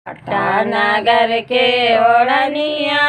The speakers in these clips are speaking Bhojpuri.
टाटा नगर के ओढ़निया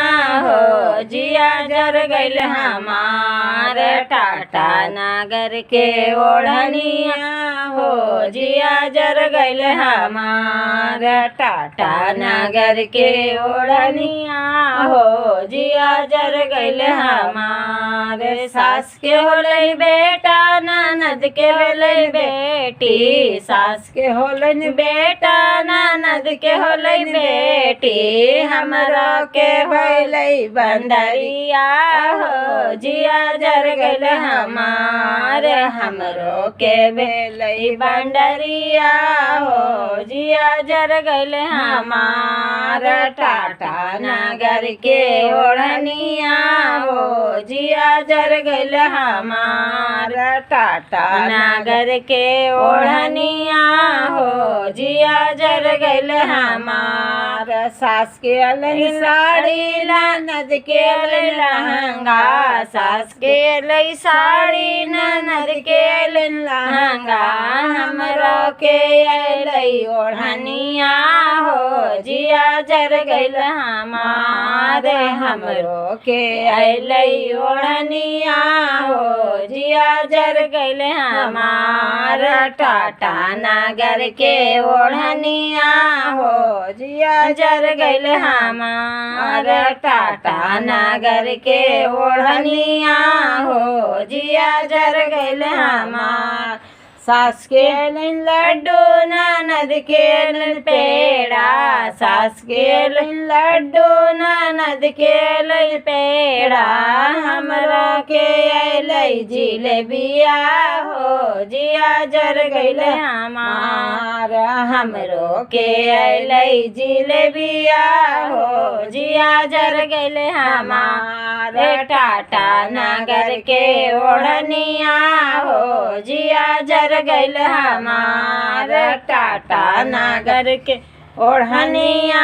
हो जिया जर गइल हमार। टाटा नगर के ओढ़निया हो जिया जर गइल हमार। टाटा नगर के ओढ़निया हो जिया जर गइल हमार। सास के होलै बेटा ननद के होलै बेटी। सास के होलन बेटा ननद के होलै बेटी। हमरा के भइलै बंदरिया हो जिया जर गइल हमार। हमरो के भेलै बंदरिया हो जिया जर गइल हमार। टाटा नगर के ओढ़निया हो जिया जर गइल हमार। टाटा नगर के ओढ़निया हो जिया जर गइल हमार। सास के अलन साड़ी ननद के अलन लहंगा। सास के अलन साड़ी ननद के अलन लहंगा। हमरा के अलै ओढ़निया हो जिया जर गइल हमार। हमरो के अलै ओढ़निया हो जिया जर गइल हमार। टाटा नगर के ओढ़निया हो जिया जर गइल हमार। टाटा नगर के ओढ़निया हो जिया जर गइल हमार। सास के अलन लड्डू ननद के अलन पेड़ा। सास के अलन लड्डू ननद के अलन पेड़ा। हमरा के अलै जिलेबिया हो जिया जर गइल हमार। हमरो के अलै जिलेबिया हो जिया जर गइल हमार। टाटा नगर के ओढ़निया हो जिया जर गइल हमार। टाटा नगर के ओढ़निया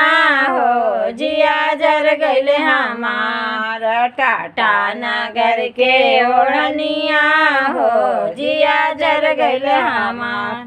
हो जिया जर गइल हमार। टाटा नगर के ओढ़निया हो जिया जर गइल हमार।